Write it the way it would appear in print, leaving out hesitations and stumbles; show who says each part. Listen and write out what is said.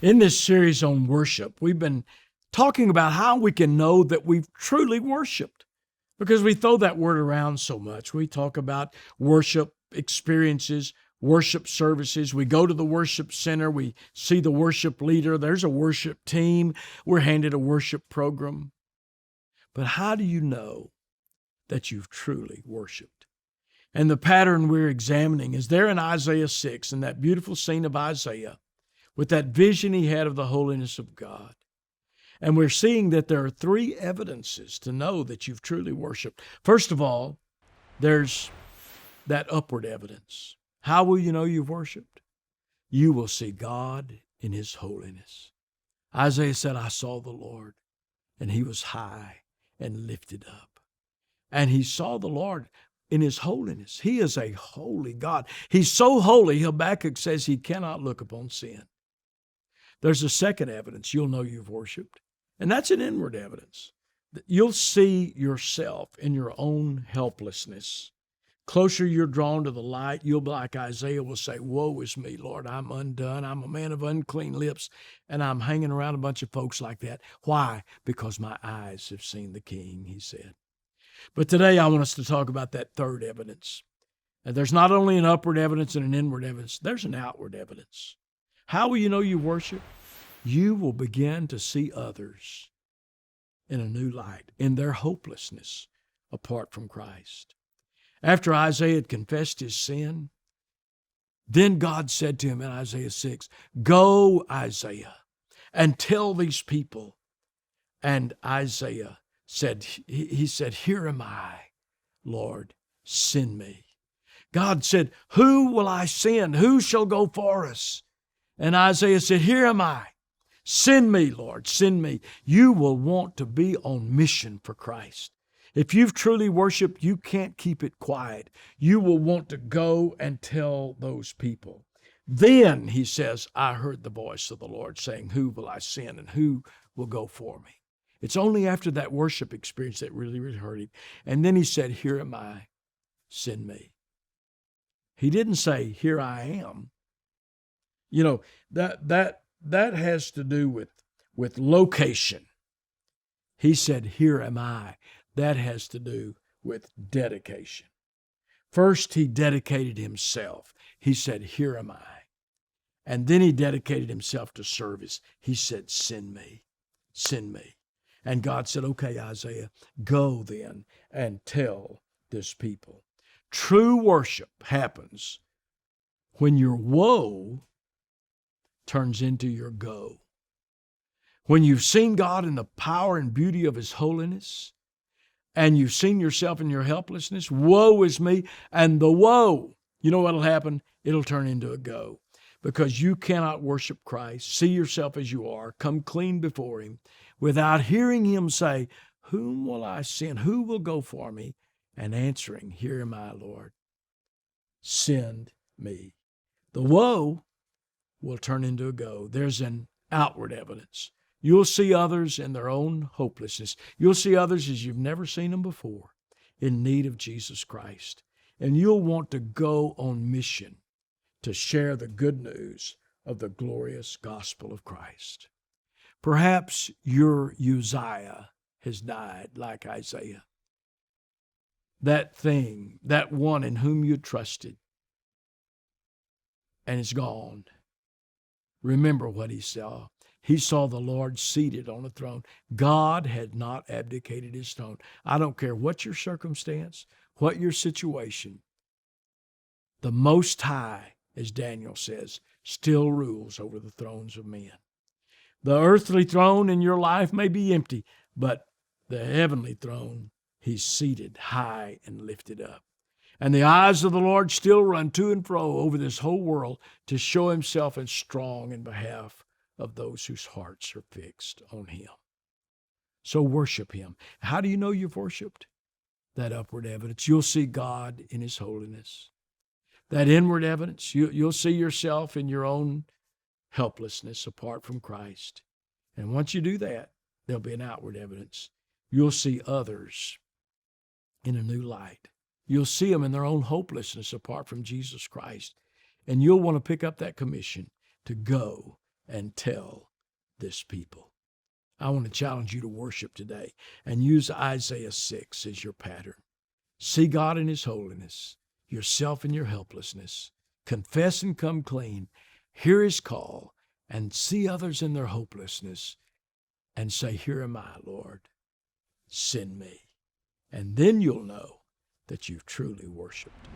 Speaker 1: In this series on worship, we've been talking about how we can know that we've truly worshiped because we throw that word around so much. We talk about worship experiences, worship services. We go to the worship center, we see the worship leader, there's a worship team, we're handed a worship program. But how do you know that you've truly worshiped? And the pattern we're examining is there in Isaiah 6, in that beautiful scene of Isaiah, with that vision he had of the holiness of God. And we're seeing that there are three evidences to know that you've truly worshiped. First of all, there's that upward evidence. How will you know you've worshiped? You will see God in his holiness. Isaiah said, I saw the Lord, and he was high and lifted up. And he saw the Lord in his holiness. He is a holy God. He's so holy, Habakkuk says he cannot look upon sin. There's a second evidence you'll know you've worshiped, and that's an inward evidence. You'll see yourself in your own helplessness. Closer you're drawn to the light, you'll be like Isaiah will say, woe is me, Lord, I'm undone. I'm a man of unclean lips, and I'm hanging around a bunch of folks like that. Why? Because my eyes have seen the King, he said. But today I want us to talk about that third evidence. And there's not only an upward evidence and an inward evidence, there's an outward evidence. How will you know you worship? You will begin to see others in a new light, in their hopelessness apart from Christ. After Isaiah had confessed his sin, then God said to him in Isaiah 6, go, Isaiah, and tell these people. And Isaiah said, he said, here am I, Lord, send me. God said, who will I send? Who shall go for us? And Isaiah said, here am I. Send me, Lord, send me. You will want to be on mission for Christ. If you've truly worshiped, you can't keep it quiet. You will want to go and tell those people. Then, he says, I heard the voice of the Lord saying, who will I send and who will go for me? It's only after that worship experience that really hurt him. And then he said, here am I, send me. He didn't say, here I am. You know, that has to do with location. He said, here am I. That has to do with dedication. First, he dedicated himself. He said, here am I. And then he dedicated himself to service. He said, send me, send me. And God said, okay, Isaiah, go then and tell this people. True worship happens when your woe turns into your go. When you've seen God in the power and beauty of his holiness, and you've seen yourself in your helplessness, woe is me, and the woe, you know what'll happen? It'll turn into a go. Because you cannot worship Christ, see yourself as you are, come clean before him, without hearing him say, whom will I send? Who will go for me? And answering, here am I, Lord. Send me. The woe will turn into a go. There's an outward evidence. You'll see others in their own hopelessness. You'll see others as you've never seen them before, in need of Jesus Christ. And you'll want to go on mission to share the good news of the glorious gospel of Christ. Perhaps your Uzziah has died like Isaiah. That thing, that one in whom you trusted, and it's gone. Remember what he saw. He saw the Lord seated on a throne. God had not abdicated his throne. I don't care what your circumstance, what your situation. The Most High, as Daniel says, still rules over the thrones of men. The earthly throne in your life may be empty, but the heavenly throne, he's seated high and lifted up. And the eyes of the Lord still run to and fro over this whole world to show himself as strong in behalf of those whose hearts are fixed on him. So worship him. How do you know you've worshiped? That upward evidence. You'll see God in his holiness. That inward evidence, you'll see yourself in your own helplessness apart from Christ. And once you do that, there'll be an outward evidence. You'll see others in a new light. You'll see them in their own hopelessness apart from Jesus Christ. And you'll want to pick up that commission to go and tell this people. I want to challenge you to worship today and use Isaiah 6 as your pattern. See God in his holiness, yourself in your helplessness. Confess and come clean. Hear his call and see others in their hopelessness and say, here am I, Lord. Send me. And then you'll know that you've truly worshiped.